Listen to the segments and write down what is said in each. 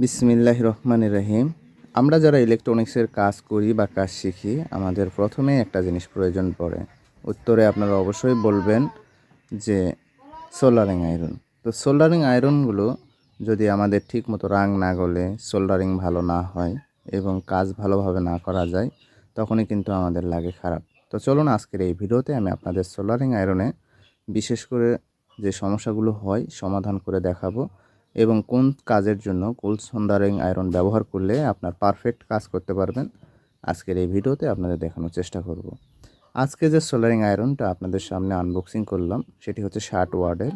বিসমিল্লাহির রহমানির রহিম। আমরা যারা ইলেকট্রনিক্সের কাজ করি বা কাজ শিখি, আমাদের প্রথমেই একটা জিনিস প্রয়োজন পড়ে। উত্তরে আপনারা অবশ্যই বলবেন যে সোল্ডারিং আয়রন। তো সোল্ডারিং আয়রনগুলো যদি আমাদের ঠিকমতো রাং না গলে, সোল্ডারিং ভালো না হয় এবং কাজ ভালোভাবে না করা যায়, তখনই কিন্তু আমাদের লাগে খারাপ। তো চলুন আজকের এই ভিডিওতে আমি আপনাদের সোল্ডারিং আয়রনে বিশেষ করে যে সমস্যাগুলো হয় সমাধান করে দেখাবো এবং কোন কাজের জন্য কোন সোল্ডারিং আয়রন ব্যবহার করলে আপনার পারফেক্ট কাজ করতে পারবেন আজকের এই ভিডিওতে আপনাদের দেখানোর চেষ্টা করব। আজকে যে সোল্ডারিং আয়রনটা আপনাদের সামনে আনবক্সিং করলাম সেটি হচ্ছে 60 ওয়াটের।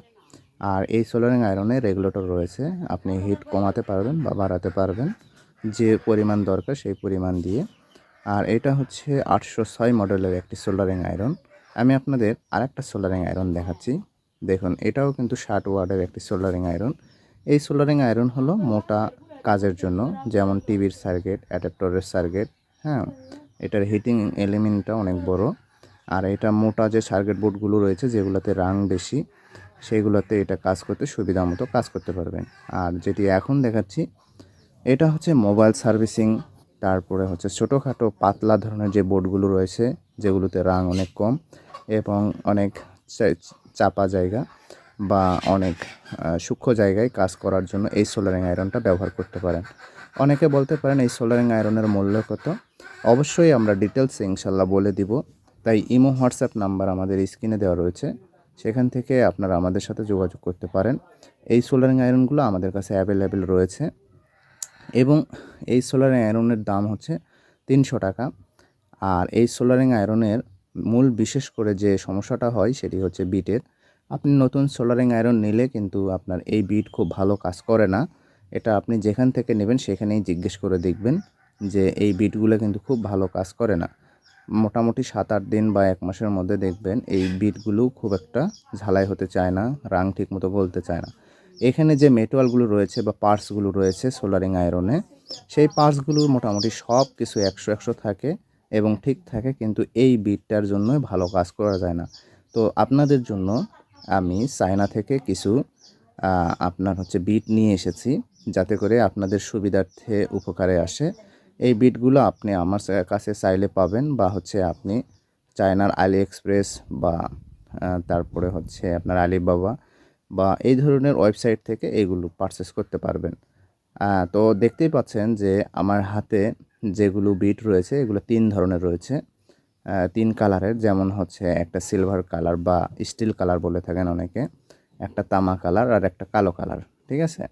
আর এই সোল্ডারিং আয়রনে রেগুলেটর রয়েছে, আপনি হিট কমাতে পারবেন বা বাড়াতে পারবেন যে পরিমাণ দরকার সেই পরিমাণ দিয়ে। আর এটা হচ্ছে 806 মডেলের একটি সোল্ডারিং আয়রন। আমি আপনাদের আরেকটা সোল্ডারিং আয়রন দেখাচ্ছি। দেখুন, এটাও কিন্তু 60 ওয়াটের একটি সোল্ডারিং আয়রন। এই সোল্ডারিং আয়রন হলো মোটা কাজের জন্য, যেমন টিভির সার্কিট, অ্যাডাপ্টরের সার্কিট। হ্যাঁ, এটার হিটিং এলিমেন্টটা অনেক বড়। আর এটা মোটা যে সার্কিট বোর্ডগুলো রয়েছে যেগুলোতে রাং বেশি, সেইগুলোতে এটা কাজ করতে সুবিধা মতো কাজ করতে পারবেন। আর যেটি এখন দেখাচ্ছি এটা হচ্ছে মোবাইল সার্ভিসিং, তারপরে হচ্ছে ছোটোখাটো পাতলা ধরনের যে বোর্ডগুলো রয়েছে যেগুলোতে রাং অনেক কম এবং অনেক চাপা জায়গা বা অনেক সূক্ষ্ম জায়গায় কাজ করার জন্য এই সোল্ডারিং আয়রনটা ব্যবহার করতে পারেন। অনেকে বলতে পারেন এই সোল্ডারিং আয়রনের মূল্য কত। অবশ্যই আমরা ডিটেলসে ইনশাল্লাহ বলে দিব। তাই ইমো হোয়াটসঅ্যাপ নাম্বার আমাদের স্ক্রিনে দেওয়া রয়েছে, সেখান থেকে আপনারা আমাদের সাথে যোগাযোগ করতে পারেন। এই সোল্ডারিং আয়রনগুলো আমাদের কাছে অ্যাভেলেবেল রয়েছে এবং এই সোল্ডারিং আয়রনের দাম হচ্ছে 300 টাকা। আর এই সোল্ডারিং আয়রনের মূল বিশেষ করে যে সমস্যাটা হয় সেটি হচ্ছে বিটের। আপনি নতুন সোল্ডারিং আয়রন নিলে কিন্তু আপনার এই বিট খুব ভালো কাজ করে না। এটা আপনি যেখান থেকে নেবেন সেখানেই জিজ্ঞেস করে দেখবেন যে এই বিটগুলো কিন্তু খুব ভালো কাজ করে না। মোটামুটি 7-8 দিন বা 1 মাসের মধ্যে দেখবেন এই বিটগুলো খুব একটা ঝালাই হতে চায় না, রাং ঠিকমতো গলতে চায় না। এখানে যে মেটেরিয়ালগুলো রয়েছে বা পার্টসগুলো রয়েছে সোল্ডারিং আয়রনে, সেই পার্টসগুলোর মোটামুটি সব কিছু 100 থাকে এবং ঠিক থাকে, কিন্তু এই বিটটার জন্যই ভালো কাজ করা যায় না। তো আপনাদের জন্য আমি চায়না থেকে কিছু আপনার হচ্ছে বিট নিয়ে এসেছি, যাতে করে আপনাদের সুবিধার্থে উপকারে আসে। এই বিটগুলো আপনি আমার কাছে চাইলে পাবেন বা হচ্ছে আপনি চায়নার আলি এক্সপ্রেস বা তারপরে হচ্ছে আপনার আলিবাবা বা এই ধরনের ওয়েবসাইট থেকে এইগুলো পারচেস করতে পারবেন। তো দেখতেই পাচ্ছেন যে আমার হাতে যেগুলো বিট রয়েছে এগুলো 3 ধরনের রয়েছে, 3 কালারের। যেমন হচ্ছে একটা সিলভার কালার বা স্টিল কালার বলে থাকেন অনেকে, একটা তামা কালার আর একটা কালো কালার। ঠিক আছে?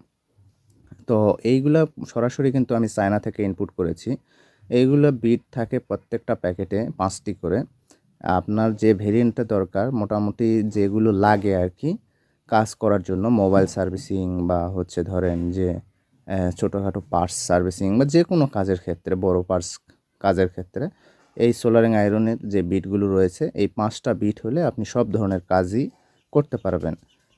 তো এইগুলা সরাসরি কিন্তু আমি চায়না থেকে ইনপুট করেছি। এইগুলো বিট থাকে প্রত্যেকটা প্যাকেটে 5টি করে। আপনার যে ভেরিয়েন্টটা দরকার, মোটামুটি যেগুলো লাগে আর কি কাজ করার জন্য, মোবাইল সার্ভিসিং বা হচ্ছে ধরেন যে ছোটোখাটো পার্টস সার্ভিসিং বা যে কোনো কাজের ক্ষেত্রে, বড় পার্টস কাজের ক্ষেত্রে এই সোল্ডারিং আয়রনের যে বিটগুলো রয়েছে, এই 5টা বিট হলে আপনি সব ধরনের কাজই করতে পারবেন।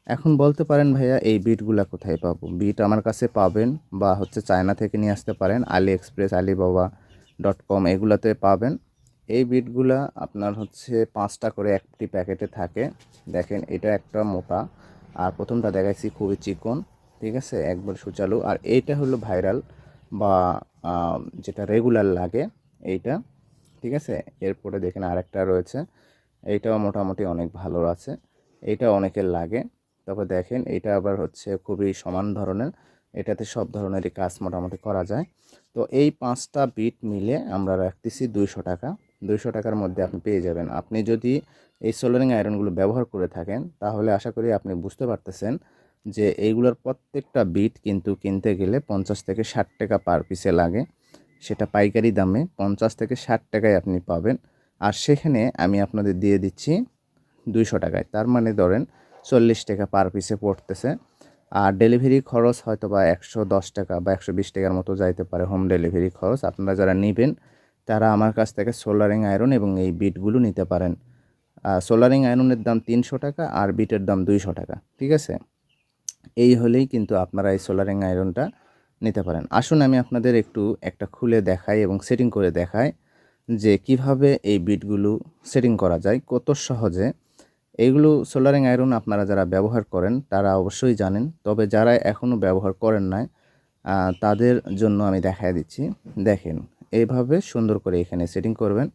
এখন বলতে পারেন ভাইয়া এই বিটগুলা কোথায় পাবো? বিট আমার কাছে পাবেন বা হচ্ছে চায়না থেকে নিয়ে আসতে পারেন, আলি এক্সপ্রেস, alibaba.com এগুলাতে পাবেন। এই বিটগুলা আপনার হচ্ছে 5টা করে একটি প্যাকেটে থাকে। দেখেন, এটা একটা মোটা, আর প্রথমটা দেখাইছি খুবই চিকন। ঠিক আছে, একবার সুচালু। আর এইটা হলো ভাইরাল বা যেটা রেগুলার লাগে এইটা। ঠিক আছে, এরপরে দেখেন আরেকটা রয়েছে, এইটাও মোটামুটি অনেক ভালো আছে, এইটা অনেকের লাগে। তবে দেখেন এটা আবার হচ্ছে খুবই সমান ধরনের, এটাতে সব ধরনেরই কাজ মোটামুটি করা যায়। তো এই 5টা বিট মিলে আমরা রাখতেছি 200 টাকা। 200 টাকার মধ্যে আপনি পেয়ে যাবেন। আপনি যদি এই সোল্ডারিং আয়রনগুলো ব্যবহার করে থাকেন তাহলে আশা করি আপনি বুঝতে পারতেছেন যে এইগুলোর প্রত্যেকটা বিট কিন্তু কিনতে গেলে 50 থেকে 60 টাকা পার পিসে লাগে। সেটা পাইকারি দামে 50 থেকে 60 টাকায় আপনি পাবেন। আর সেখানে আমি আপনাদের দিয়ে দিচ্ছি 200 টাকায়। তার মানে ধরেন 40 টাকা পার পিসে পড়তেছে। আর ডেলিভারি খরচ হয়তো বা 110 টাকা বা 120 টাকার মতো যাইতে পারে, হোম ডেলিভারি খরচ। আপনারা যারা নেবেন তারা আমার কাছ থেকে সোল্ডারিং আয়রন এবং এই বিটগুলো নিতে পারেন। সোল্ডারিং আয়রনের দাম 300 টাকা আর বিটের দাম 200 টাকা। ঠিক আছে? এই হলেই কিন্তু আপনারা এই সোল্ডারিং আয়রনটা নিতে পারেন। আসুন আমি আপনাদের একটু একটা খুলে দেখাই এবং সেটিং করে দেখাই যে কিভাবে এই বিটগুলো সেটিং করা যায় কত সহজে। এইগুলো সোল্ডারিং আয়রন আপনারা যারা ব্যবহার করেন তারা অবশ্যই জানেন, তবে যারা এখনও ব্যবহার করেন না তাদের জন্য আমি দেখায় দিচ্ছি। দেখেন এইভাবে সুন্দর করে এখানে সেটিং করবেন।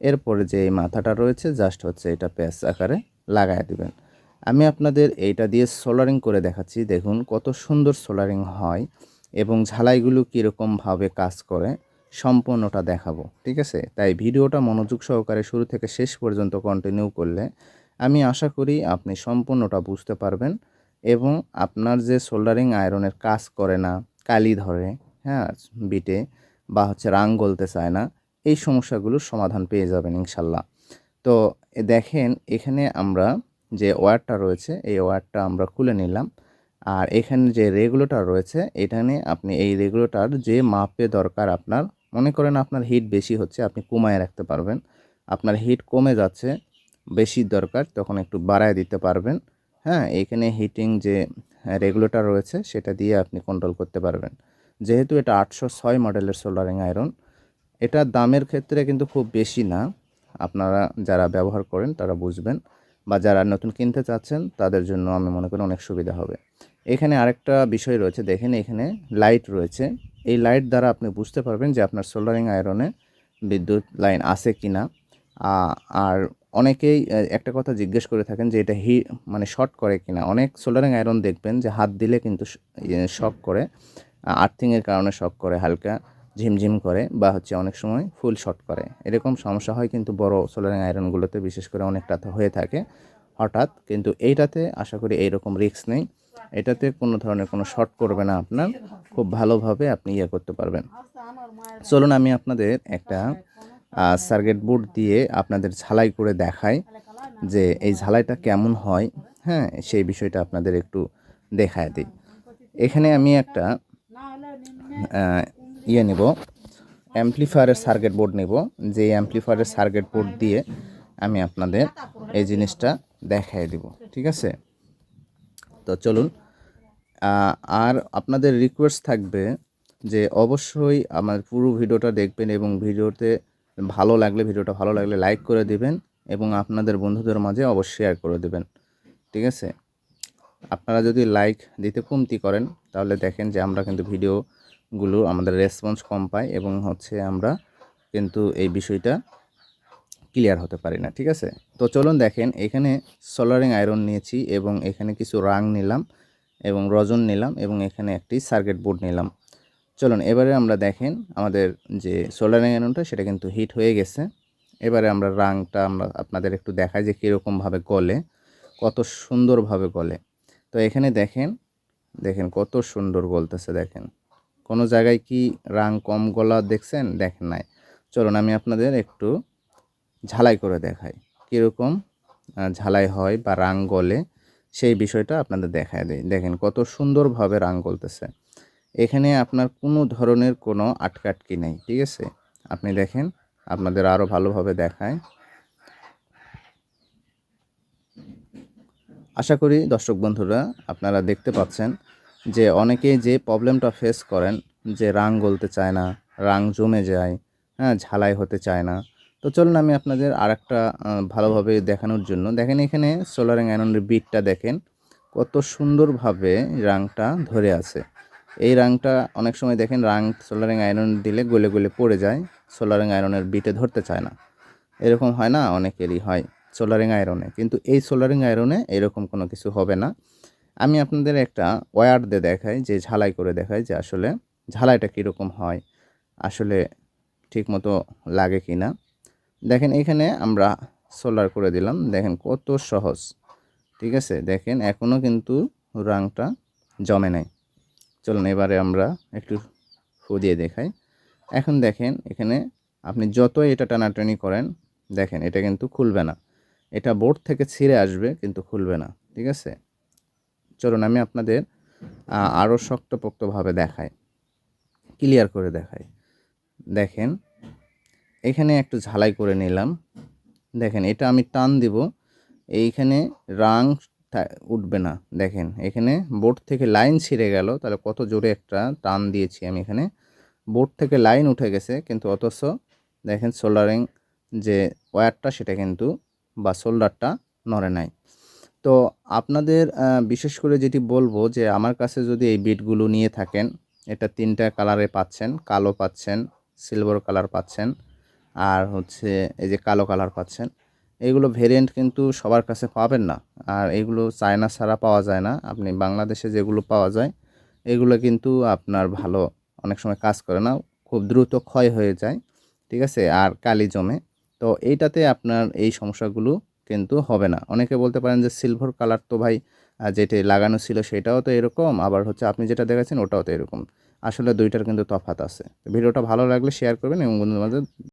এরপরে যে এই মাথাটা রয়েছে জাস্ট হচ্ছে এটা প্যাচ আকারে লাগায় দিবেন। আমি আপনাদের এইটা দিয়ে সোল্ডারিং করে দেখাচ্ছি। দেখুন কত সুন্দর সোল্ডারিং হয় এবং ঝালাইগুলো কীরকমভাবে কাজ করে সম্পূর্ণটা দেখাবো, ঠিক আছে? তাই ভিডিওটা মনোযোগ সহকারে শুরু থেকে শেষ পর্যন্ত কন্টিনিউ করলে আমি আশা করি আপনি সম্পূর্ণটা বুঝতে পারবেন এবং আপনার যে সোল্ডারিং আয়রনের কাজ করে না, কালি ধরে, হ্যাঁ, বিটে বা হচ্ছে রাং গলতে চায় না, এই সমস্যাগুলোর সমাধান পেয়ে যাবেন ইনশাল্লাহ। তো দেখেন এখানে আমরা যে ওয়্যারটা রয়েছে এই ওয়্যারটা আমরা খুলে নিলাম। আর এখানে যে রেগুলেটর রয়েছে এখানে আপনি এই রেগুলেটর যে মাপে দরকার আপনার, মনে করেন আপনার হিট বেশি হচ্ছে আপনি কমায় রাখতে পারবেন, আপনার হিট কমে যাচ্ছে বেশি দরকার তখন একটু বাড়ায় দিতে পারবেন। হ্যাঁ, এইখানে হিটিং যে রেগুলেটর রয়েছে সেটা দিয়ে আপনি কন্ট্রোল করতে পারবেন। যেহেতু এটা 806 মডেলের সোল্ডারিং আয়রন, এটা দামের ক্ষেত্রে কিন্তু খুব বেশি না, আপনারা যারা ব্যবহার করেন তারা বুঝবেন, বা যারা নতুন কিনতে চাচ্ছেন তাদের জন্য আমি মনে করি অনেক সুবিধা হবে। এখানে আরেকটা বিষয় রয়েছে, দেখেন এখানে লাইট রয়েছে। এই লাইট দ্বারা আপনি বুঝতে পারবেন যে আপনার সোল্ডারিং আয়রনে বিদ্যুৎ লাইন আছে কি না। আর অনেকেই একটা কথা জিজ্ঞেস করে থাকেন যে এটা মানে শর্ট করে কি না। অনেক সোল্ডারিং আয়রন দেখবেন যে হাত দিলে কিন্তু শক করে, আর্থিংয়ের কারণে শক করে, হালকা ঝিমঝিম করে, বা হচ্ছে অনেক সময় ফুল শর্ট করে। এরকম সমস্যা হয় কিন্তু বড় সোল্ডারিং আয়রনগুলোতে বিশেষ করে অনেকটাতে হয়ে থাকে হঠাৎ। কিন্তু এইটাতে আশা করি এইরকম রিস্ক নেই, এটাতে কোনো ধরনের কোনো শর্ট করবে না আপনার, খুব ভালোভাবে আপনি করতে পারবেন। চলুন আমি আপনাদের একটা সার্কিট বোর্ড দিয়ে আপনাদের ঝালাই করে দেখাই যে এই ঝালাইটা কেমন হয়। হ্যাঁ, সেই বিষয়টা আপনাদের একটু দেখায় দিই। এখানে আমি একটা নেব, অ্যাম্পলিফায়ারের সার্কিট বোর্ড নেব, যে অ্যাম্পলিফায়ারের সার্কিট বোর্ড দিয়ে আমি আপনাদের এই জিনিসটা দেখায় দিব, ঠিক আছে? তো চলুন, আর আপনাদের রিকোয়েস্ট থাকবে যে অবশ্যই আমার পুরো ভিডিওটা দেখবেন এবং ভিডিওটা ভালো লাগলে লাইক করে দিবেন এবং আপনাদের বন্ধুদের মাঝে অবশ্যই শেয়ার করে দেবেন, ঠিক আছে? আপনারা যদি লাইক দিতে কমতি করেন তাহলে দেখেন যে আমরা কিন্তু ভিডিওগুলো আমাদের রেসপন্স কম পাই এবং হচ্ছে আমরা কিন্তু এই বিষয়টা ক্লিয়ার হতে পারি না, ঠিক আছে? তো চলুন দেখেন, এখানে সোল্ডারিং আয়রন নিয়েছি এবং এখানে কিছু রাং নিলাম এবং রজন নিলাম এবং এখানে একটি সার্কিট বোর্ড নিলাম। চলুন এবারে আমরা দেখেন আমাদের যে সোল্ডারিং আয়রনটা সেটা কিন্তু হিট হয়ে গেছে। এবারে আমরা রাংটা আমরা আপনাদের একটু দেখাই যে কীরকমভাবে গলে, কত সুন্দরভাবে গলে। তো এখানে দেখেন কত সুন্দর গলতেছে। দেখেন কোনো জায়গায় কি রাং কম গলা দেখছেন? দেখেন নাই। চলুন আমি আপনাদের একটু ঝালাই করে দেখাই কীরকম ঝালাই হয় বা রাং গলে, সেই বিষয়টা আপনাদের দেখায় দেয়। দেখেন কত সুন্দরভাবে রাং গলতেছে, এখানে আপনার কোনো ধরনের কোনো আটকাটকি নেই, ঠিক আছে? আপনি দেখেন, আপনাদের আরও ভালোভাবে দেখায়। আশা করি দর্শক বন্ধুরা আপনারা দেখতে পাচ্ছেন যে অনেকেই যে প্রবলেমটা ফেস করেন যে রাং গলতে চায় না, রাং জমে যায়, হ্যাঁ, ঝালাই হতে চায় না। তো চলুন আমি আপনাদের আরেকটা ভালোভাবে দেখানোর জন্য, দেখেন এখানে সোল্ডারিং আয়রনের বিটটা দেখেন কত সুন্দরভাবে রাংটা ধরে আছে। এই রাংটা অনেক সময় দেখেন রাং সোল্ডারিং আয়রন দিলে গলে গলে পড়ে যায়, সোল্ডারিং আয়রনের বিটে ধরতে চায় না, এরকম হয় না? অনেকেরই হয় সোল্ডারিং আয়রনে, কিন্তু এই সোল্ডারিং আয়রনে এরকম কোনো কিছু হবে না। আমি আপনাদের একটা ওয়্যার দিয়ে দেখাই, যে ঝালাই করে দেখাই যে আসলে ঝালাইটা কীরকম হয়, আসলে ঠিকমতো লাগে কি না। দেখেন এখানে আমরা সোল্ডার করে দিলাম, দেখেন কত সহজ, ঠিক আছে? দেখেন এখনও কিন্তু রাংটা জমে নাই। চলুন এবারে আমরা একটু ফু দিয়ে দেখাই। এখন দেখেন এখানে আপনি যতই এটা টানাটানি করেন, দেখেন এটা কিন্তু খুলবে না, এটা বোর্ড থেকে ছিঁড়ে আসবে কিন্তু খুলবে না, ঠিক আছে? চলুন আমি আপনাদের আরও শক্তপোক্তভাবে দেখাই, ক্লিয়ার করে দেখাই। দেখেন এখানে একটু ঝালাই করে নিলাম, দেখেন এটা আমি টান দিব, এইখানে রাং উঠবে না। দেখেন এখানে বোর্ড থেকে লাইন ছিঁড়ে গেল, তাহলে কত জোরে একটা টান দিয়েছি আমি, এখানে বোর্ড থেকে লাইন উঠে গেছে কিন্তু অথচ দেখেন সোল্ডারিং যে ওয়্যারটা সেটা কিন্তু বা সোল্ডারটা নড়ে নাই। তো আপনাদের বিশেষ করে যেটি বলবো যে আমার কাছে যদি এই বিটগুলো নিয়ে থাকেন এটা 3টা কালারে পাচ্ছেন, কালো পাচ্ছেন, সিলভার কালার পাচ্ছেন, আর হচ্ছে এই যে কালো কালার পাচ্ছেন। এগুলো ভেরিয়েন্ট কিন্তু সবার কাছে পাবেন না, আর এগুলো চায়না ছাড়া পাওয়া যায় না। আপনি বাংলাদেশে যেগুলো পাওয়া যায় এগুলো কিন্তু আপনার ভালো অনেক সময় কাজ করে না, খুব দ্রুত ক্ষয় হয়ে যায়, ঠিক আছে, আর কালি জমে। তো এইটাতে আপনার এই সমস্যাগুলো কিন্তু হবে না। অনেকে বলতে পারেন যে সিলভার কালার তো ভাই যেটি লাগানো ছিল সেটাও তো এরকম, আবার হচ্ছে আপনি যেটা দেখাচ্ছেন ওটাও তো এরকম। আসলে দুইটার কিন্তু তফাৎ আছে। ভিডিওটা ভালো লাগলে শেয়ার করবেন এবং বন্ধুদের মাঝে